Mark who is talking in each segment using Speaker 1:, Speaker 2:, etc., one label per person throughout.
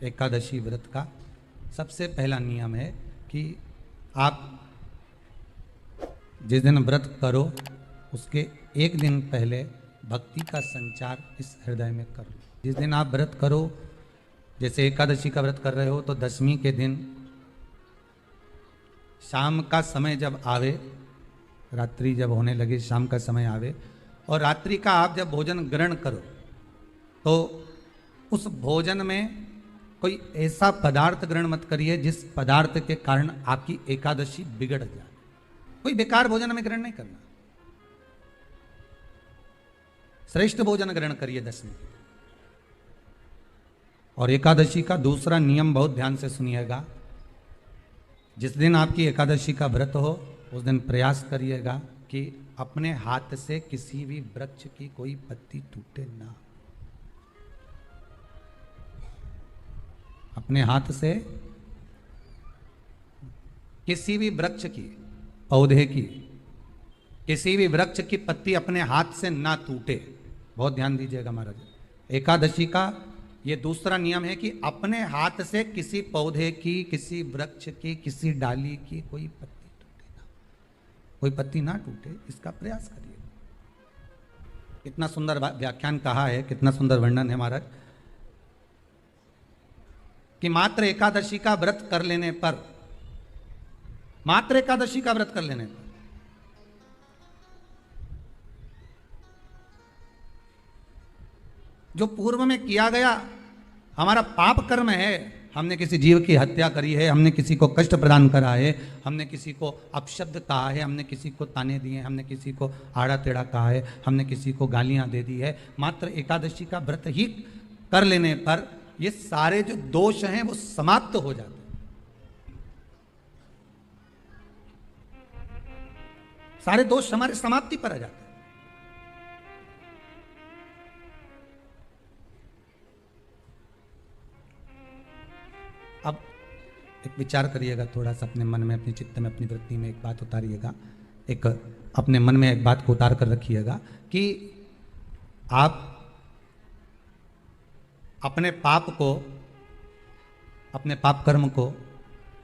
Speaker 1: एकादशी व्रत का सबसे पहला नियम है कि आप जिस दिन व्रत करो उसके एक दिन पहले भक्ति का संचार इस हृदय में कर लो। जिस दिन आप व्रत करो, जैसे एकादशी का व्रत कर रहे हो तो दशमी के दिन शाम का समय जब आवे, रात्रि जब होने लगे, शाम का समय आवे और रात्रि का आप जब भोजन ग्रहण करो तो उस भोजन में कोई ऐसा पदार्थ ग्रहण मत करिए जिस पदार्थ के कारण आपकी एकादशी बिगड़ जाए। कोई बेकार भोजन हमें ग्रहण नहीं करना, श्रेष्ठ भोजन ग्रहण करिए दशमी। और एकादशी का दूसरा नियम बहुत ध्यान से सुनिएगा। जिस दिन आपकी एकादशी का व्रत हो उस दिन प्रयास करिएगा कि अपने हाथ से किसी भी वृक्ष की कोई पत्ती टूटे ना। अपने हाथ से किसी भी वृक्ष की, पौधे की, किसी भी वृक्ष की पत्ती अपने हाथ से ना टूटे। बहुत ध्यान दीजिएगा महाराज। एकादशी का ये दूसरा नियम है कि अपने हाथ से किसी पौधे की, किसी वृक्ष की, किसी डाली की कोई पत्ती टूटे ना, कोई पत्ती ना टूटे, इसका प्रयास करिए। कितना सुंदर व्याख्यान कहा है, कितना सुंदर वर्णन है महाराज कि मात्र एकादशी का व्रत कर लेने पर, मात्र एकादशी का व्रत कर लेने पर जो पूर्व में किया गया हमारा पाप कर्म है, हमने किसी जीव की हत्या करी है, हमने किसी को कष्ट प्रदान करा है, हमने किसी को अपशब्द कहा है, हमने किसी को ताने दिए, हमने किसी को आड़ा टेढ़ा कहा है, हमने किसी को गालियां दे दी है, मात्र एकादशी का व्रत ही कर लेने पर ये सारे जो दोष हैं वो समाप्त हो जाते हैं। सारे दोष हमारे समाप्ति पर आ जाते हैं। अब एक विचार करिएगा थोड़ा सा अपने मन में, अपने चित्त में, अपनी वृत्ति में एक बात उतारिएगा। एक अपने मन में एक बात को उतार कर रखिएगा कि आप अपने पाप को, अपने पाप कर्म को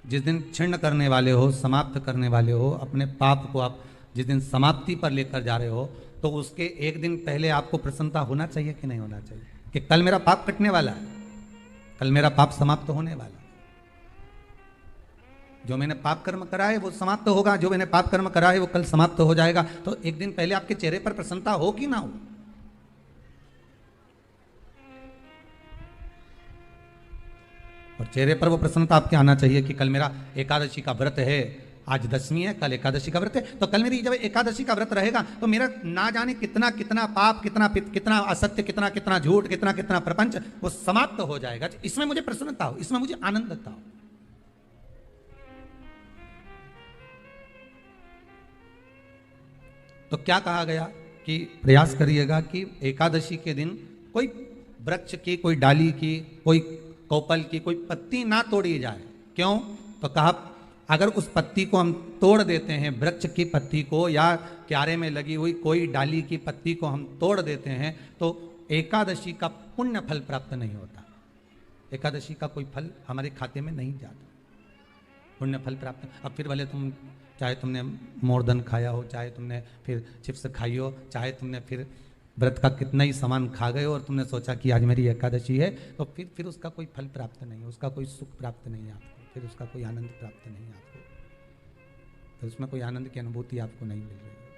Speaker 1: जिस दिन क्षीण करने वाले हो, समाप्त करने वाले हो, अपने पाप को आप जिस दिन समाप्ति पर लेकर जा रहे हो तो उसके एक दिन पहले आपको प्रसन्नता होना चाहिए कि नहीं होना चाहिए कि कल मेरा पाप कटने वाला है, कल मेरा पाप समाप्त होने वाला है। जो मैंने पाप कर्म करा है वो समाप्त होगा, जो मैंने पाप कर्म करा है वो कल समाप्त हो जाएगा। तो एक दिन पहले आपके चेहरे पर प्रसन्नता हो कि ना हो? और चेहरे पर वो प्रसन्नता आपके आना चाहिए कि कल मेरा एकादशी का व्रत है, आज दशमी है, कल एकादशी का व्रत है, तो कल मेरी जब एकादशी का व्रत रहेगा तो मेरा ना जाने कितना कितना पाप, कितना असत्य, कितना कितना झूठ, कितना कितना प्रपंच वो समाप्त हो जाएगा। इसमें मुझे प्रसन्नता हो, इसमें मुझे आनंदता हो। तो क्या कहा गया कि प्रयास करिएगा कि एकादशी के दिन कोई वृक्ष की, कोई डाली की, कोई कोपल की कोई पत्ती ना तोड़ी जाए। क्यों? तो कहा अगर उस पत्ती को हम तोड़ देते हैं, वृक्ष की पत्ती को या क्यारे में लगी हुई कोई डाली की पत्ती को हम तोड़ देते हैं तो एकादशी का पुण्य फल प्राप्त नहीं होता, एकादशी का कोई फल हमारे खाते में नहीं जाता, पुण्य फल प्राप्त। अब फिर भले तुम, चाहे तुमने मोरधन खाया हो, चाहे तुमने फिर चिप्स खाई हो, चाहे तुमने फिर व्रत का कितना ही सामान खा गए और तुमने सोचा कि आज मेरी एकादशी है, तो फिर उसका कोई फल प्राप्त नहीं, उसका कोई सुख प्राप्त नहीं आपको, फिर उसका कोई आनंद प्राप्त नहीं आपको, फिर उसमें कोई आनंद की अनुभूति आपको नहीं मिल रही।